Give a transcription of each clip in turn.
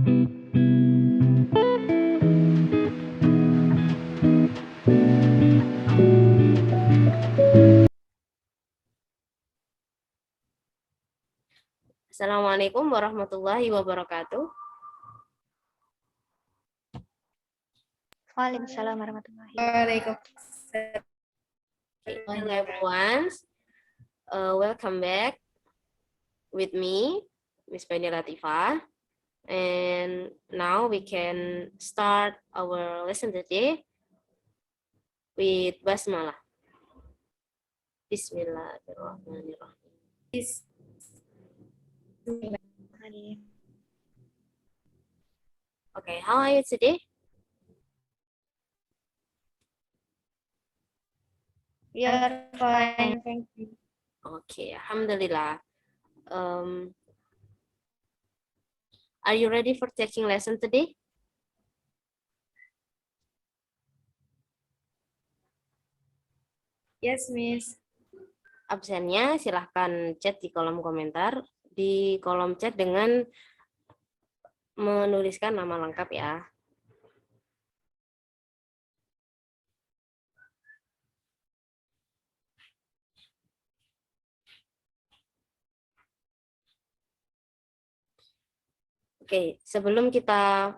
Assalamualaikum warahmatullahi wabarakatuh. Waalaikumsalam warahmatullahi wabarakatuh. Hello everyone, welcome back with me, Miss Penny Latifah. And now we can start our lesson today with basmalah. Bismillahirrahmanirrahim. Okay, how are you today? We are fine, thank you. Okay, alhamdulillah. Are you ready for taking lesson today? Yes, Miss. Absennya silahkan chat di kolom komentar, di kolom chat dengan menuliskan nama lengkap ya. Oke, sebelum kita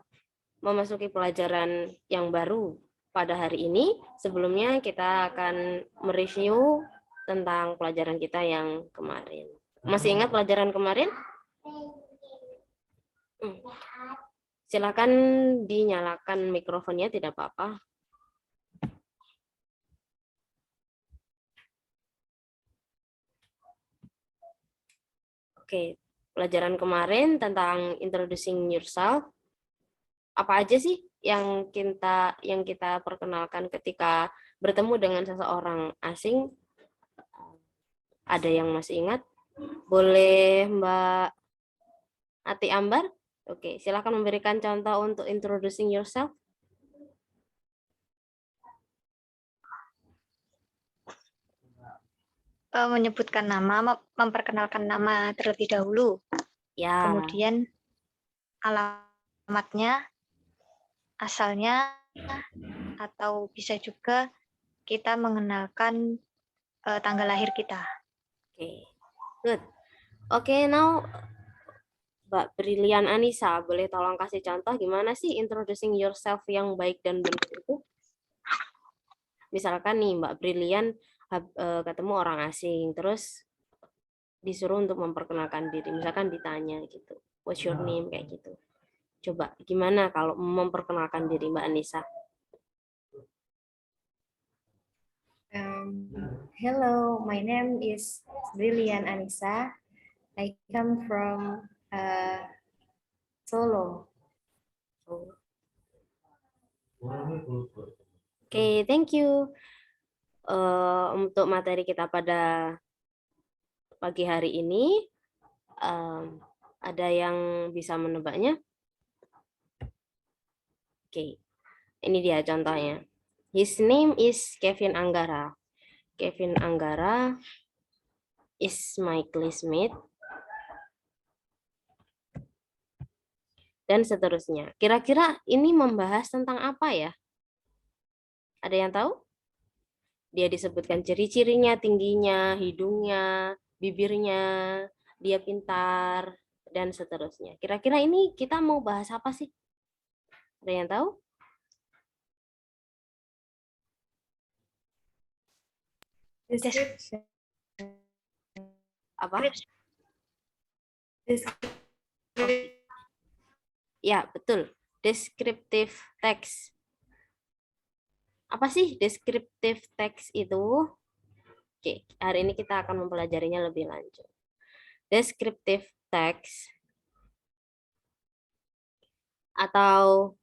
memasuki pelajaran yang baru pada hari ini, sebelumnya kita akan mereview tentang pelajaran kita yang kemarin. Masih ingat pelajaran kemarin? Silakan dinyalakan mikrofonnya, tidak apa-apa. Oke, pelajaran kemarin tentang introducing yourself. Apa aja sih yang kita perkenalkan ketika bertemu dengan seseorang asing? Ada yang masih ingat? Boleh Mbak Ati Ambar? Oke, silakan memberikan contoh untuk introducing yourself. Menyebutkan nama, memperkenalkan nama terlebih dahulu. Ya. Kemudian alamatnya, asalnya, atau bisa juga kita mengenalkan tanggal lahir kita. Oke, good. Oke, now Mbak Brilian Anissa, boleh tolong kasih contoh gimana sih introducing yourself yang baik dan benar itu? Misalkan nih Mbak Brilian ketemu orang asing, terus disuruh untuk memperkenalkan diri, misalkan ditanya gitu, what's your name, kayak gitu. Coba gimana kalau memperkenalkan diri Mbak Anissa? Hello, my name is Brilian Anissa. I come from Solo. Oke, thank you. Untuk materi kita pada pagi hari ini, ada yang bisa menebaknya? Oke, ini dia contohnya. His name is Kevin Anggara. Kevin Anggara is my classmate. Dan seterusnya. Kira-kira ini membahas tentang apa ya? Ada yang tahu? Dia disebutkan ciri-cirinya, tingginya, hidungnya, bibirnya, dia pintar, dan seterusnya. Kira-kira ini kita mau bahas apa sih? Ada yang tahu? Description. Apa? Ya, betul. Descriptive text. Apa sih descriptive text itu? Oke, hari ini kita akan mempelajarinya lebih lanjut. Descriptive text atau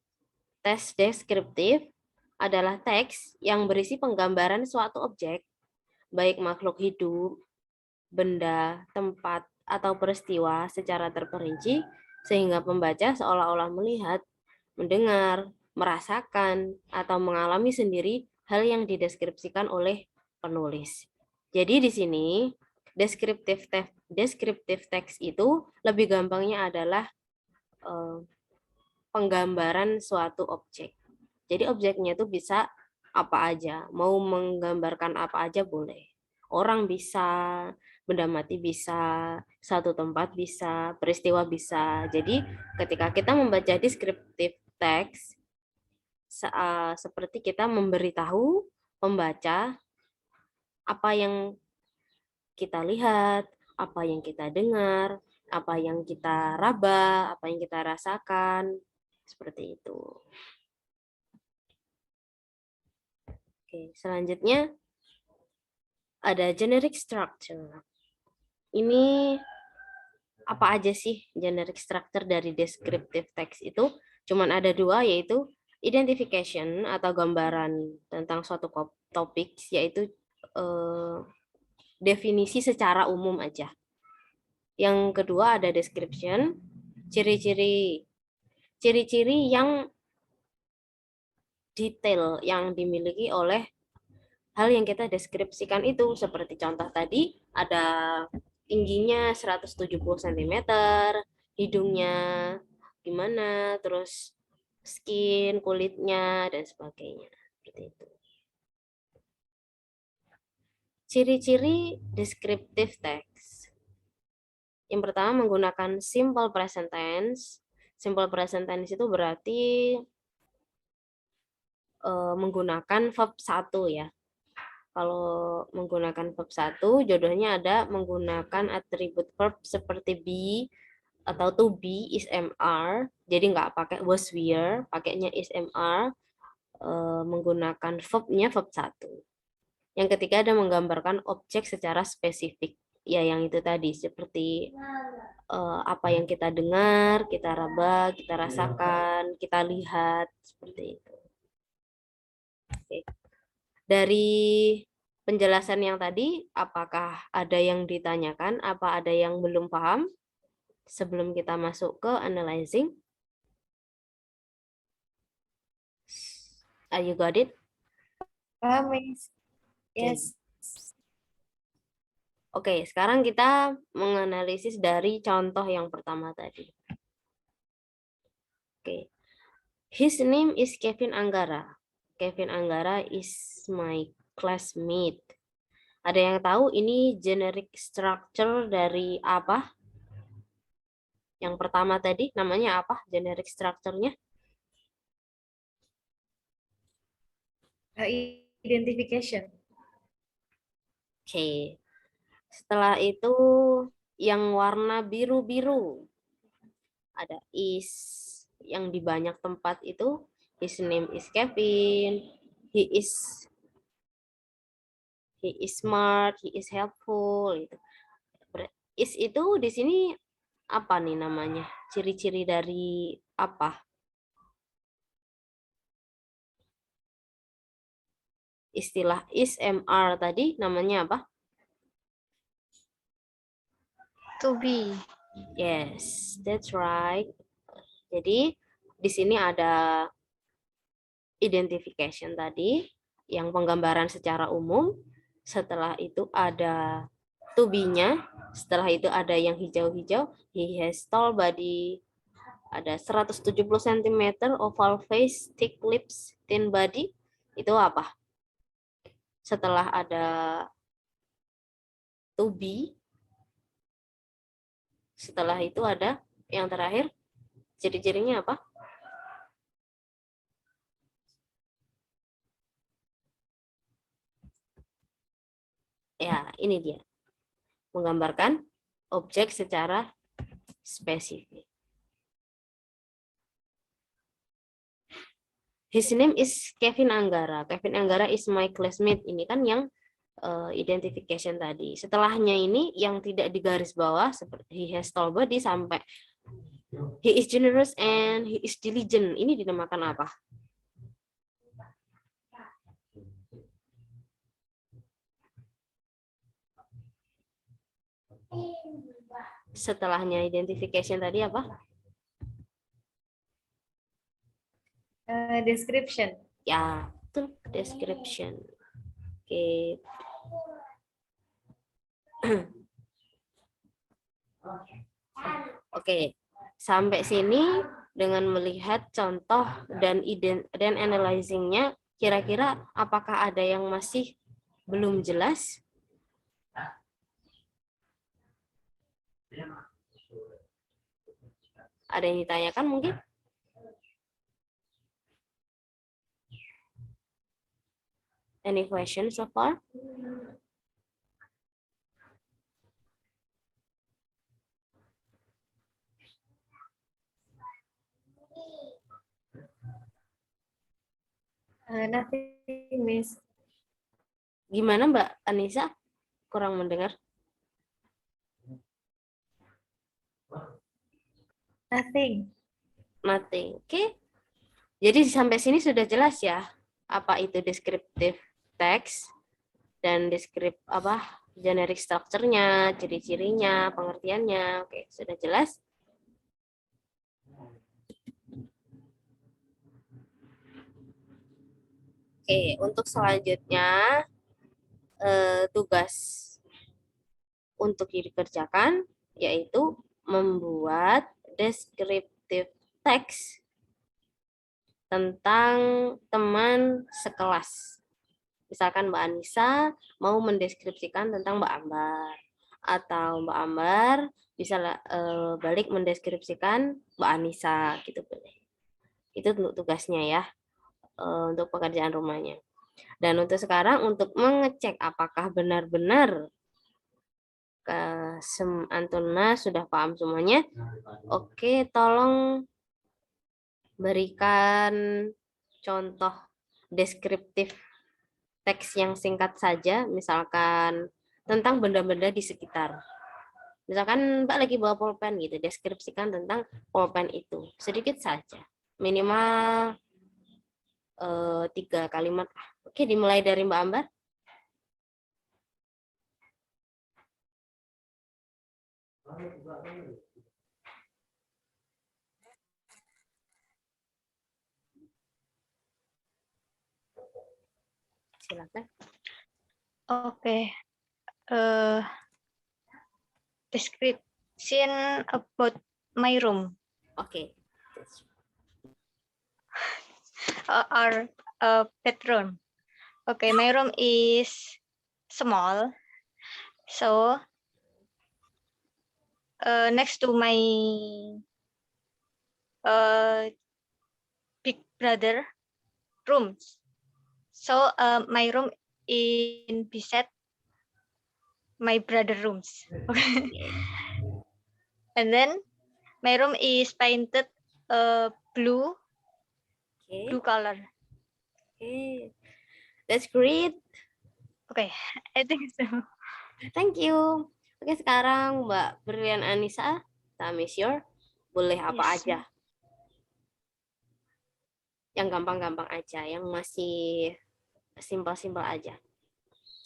teks deskriptif adalah teks yang berisi penggambaran suatu objek, baik makhluk hidup, benda, tempat, atau peristiwa secara terperinci, sehingga pembaca seolah-olah melihat, mendengar, merasakan, atau mengalami sendiri hal yang dideskripsikan oleh penulis. Jadi di sini, deskriptif teks itu lebih gampangnya adalah penggambaran suatu objek. Jadi objeknya itu bisa apa aja, mau menggambarkan apa aja boleh. Orang bisa, benda mati bisa, satu tempat bisa, peristiwa bisa. Jadi ketika kita membaca descriptive text, seperti kita memberitahu pembaca apa yang kita lihat, apa yang kita dengar, apa yang kita raba, apa yang kita rasakan, seperti itu. Oke, selanjutnya ada generic structure. Ini apa aja sih generic structure dari descriptive text itu? Cuman ada dua, yaitu identification atau gambaran tentang suatu topik, yaitu definisi secara umum aja. Yang kedua ada description, ciri-ciri yang detail yang dimiliki oleh hal yang kita deskripsikan itu. Seperti contoh tadi, ada tingginya 170 cm, hidungnya gimana, terus skin, kulitnya, dan sebagainya. Seperti itu. Ciri-ciri descriptive text. Yang pertama menggunakan simple present tense. Simple present tense itu berarti menggunakan verb 1 ya. Kalau menggunakan verb 1, jodohnya ada menggunakan atribut verb seperti be atau to be, is, mr. Jadi nggak pakai was, were, pakainya is, mr. Menggunakan verbnya verb 1. Yang ketiga ada menggambarkan objek secara spesifik. Ya yang itu tadi, seperti apa yang kita dengar, kita raba, kita rasakan, kita lihat, seperti itu. Oke. Dari penjelasan yang tadi, apakah ada yang ditanyakan, apa ada yang belum paham sebelum kita masuk ke analyzing? Are you got it? Yes. Oke, sekarang kita menganalisis dari contoh yang pertama tadi. Oke. His name is Kevin Anggara. Kevin Anggara is my classmate. Ada yang tahu ini generic structure dari apa? Yang pertama tadi namanya apa? Generic structure-nya? Identification. Oke. Setelah itu yang warna biru-biru. Ada is, yang di banyak tempat itu his name is Kevin, he is smart, he is helpful gitu. Is itu di sini apa nih namanya? Ciri-ciri dari apa? Istilah is, mr tadi namanya apa? To be. Yes, that's right. Jadi di sini ada identification tadi, yang penggambaran secara umum. Setelah itu ada to be-nya. Setelah itu ada yang hijau-hijau. He has tall body. Ada 170 cm, oval face, thick lips, thin body. Itu apa? Setelah ada to be, setelah itu ada yang terakhir, ciri-cirinya apa? Ya, ini dia. Menggambarkan objek secara spesifik. His name is Kevin Anggara. Kevin Anggara is my classmate. Ini kan yang identification tadi. Setelahnya ini yang tidak digaris bawah, seperti he has tall body sampai he is generous and he is diligent. Ini dinamakan apa? Setelahnya identification tadi apa? Description. Ya, betul, description. Oke. Oke, sampai sini dengan melihat contoh dan analyzing-nya, kira-kira apakah ada yang masih belum jelas? Ada yang ditanyakan mungkin? Any questions so far? Nothing, Miss. Gimana Mbak Anissa? Kurang mendengar. Nothing. Nothing. Oke. Jadi sampai sini sudah jelas ya apa itu descriptive text dan generic structure-nya, ciri-cirinya, pengertiannya. Oke, sudah jelas. Oke, untuk selanjutnya tugas untuk dikerjakan yaitu membuat descriptive text tentang teman sekelas. Misalkan Mbak Anissa mau mendeskripsikan tentang Mbak Ambar, atau Mbak Ambar bisa balik mendeskripsikan Mbak Anissa, gitu boleh. Itu untuk tugasnya ya, untuk pekerjaan rumahnya. Dan untuk sekarang untuk mengecek apakah benar-benar Antuna sudah paham semuanya. Oke, tolong berikan contoh deskriptif teks yang singkat saja, misalkan tentang benda-benda di sekitar. Misalkan Mbak lagi bawa pulpen gitu, deskripsikan tentang pulpen itu. Sedikit saja, minimal 3 kalimat. Oke, dimulai dari Mbak Ambar. Silakan. Okay. Description about my room Oke. or bedroom. Okay, my room is small. So next to my big brother room. So my room in beside my brother rooms. Okay. And then my room is painted blue Oke. color. Oke. That's great. Okay, I think so. Thank you. Oke, sekarang Mbak Brilian Anissa, time is your. Boleh apa Yes. aja. Yang gampang-gampang aja, yang masih simpel-simpel aja.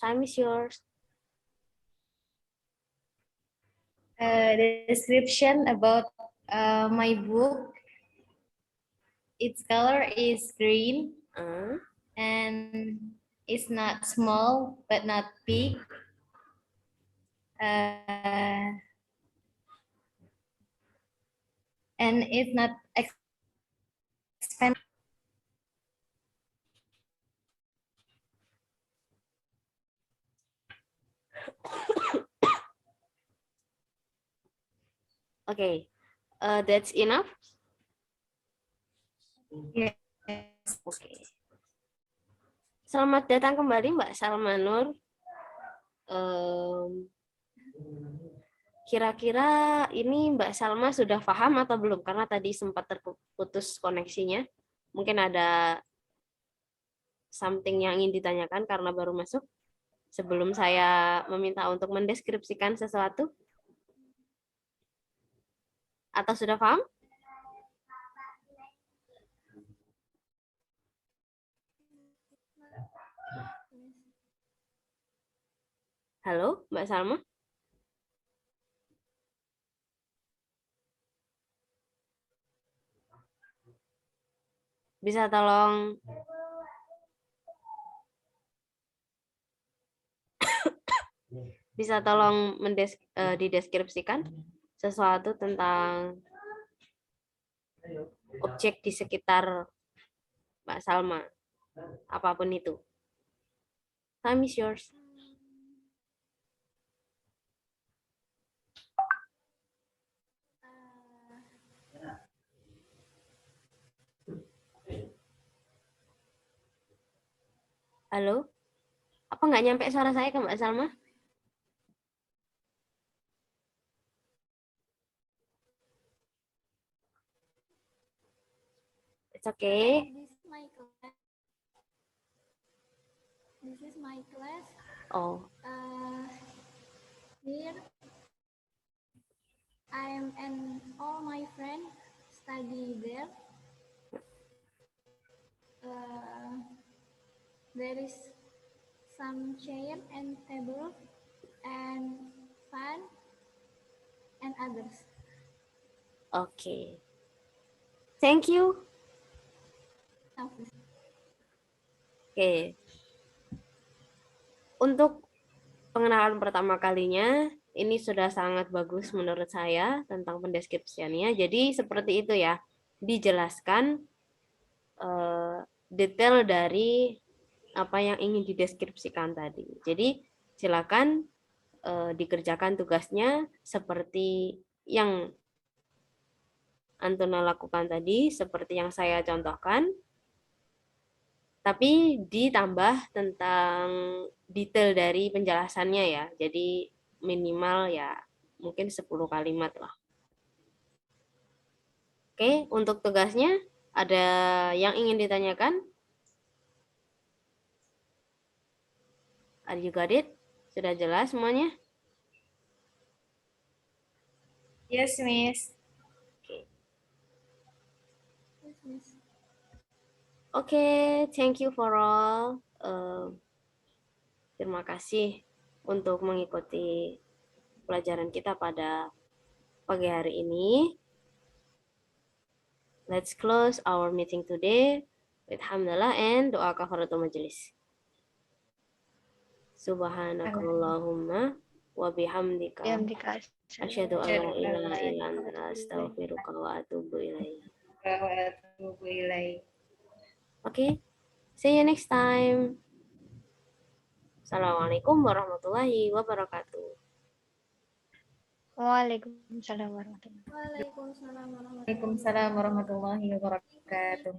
Time is yours. The description about my book. Its color is green and it's not small but not big. And it's not expensive. Okay, that's enough. Yes. Oke. Selamat datang kembali Mbak Salma Nur. Kira-kira ini Mbak Salma sudah paham atau belum? Karena tadi sempat terputus koneksinya. Mungkin ada something yang ingin ditanyakan karena baru masuk. Sebelum saya meminta untuk mendeskripsikan sesuatu. Atau sudah paham? Halo, Mbak Salma? Bisa tolong dideskripsikan sesuatu tentang objek di sekitar Mbak Salma, apapun itu. Time is yours. Halo? Apa nggak nyampe suara saya ke Mbak Salma? It's okay. This is my class. This is my class. Oh, Here I am and all my friends study there. There is some chair and table and fan and others. okay. Thank you. Oke. Untuk pengenalan pertama kalinya, ini sudah sangat bagus menurut saya tentang pendeskripsiannya. Jadi seperti itu ya, dijelaskan detail dari apa yang ingin dideskripsikan tadi. Jadi silakan dikerjakan tugasnya seperti yang Antona lakukan tadi, seperti yang saya contohkan. Tapi ditambah tentang detail dari penjelasannya ya. Jadi minimal ya mungkin 10 kalimat lah. Oke, untuk tugasnya ada yang ingin ditanyakan? Are you got it? Sudah jelas semuanya? Yes, Miss. Yes, Miss. Oke, thank you for all. Terima kasih untuk mengikuti pelajaran kita pada pagi hari ini. Let's close our meeting today with hamdalah and doa kafaratul majelis. Subhanakallahumma wa bihamdika asyhadu an la ilaha illa anta astaghfiruka wa atubu ilaik. Okay, see you next time. Assalamualaikum warahmatullahi wabarakatuh. Waalaikumsalam warahmatullahi wabarakatuh. Waalaikumsalam warahmatullahi Waalaikumsalam warahmatullahi wabarakatuh.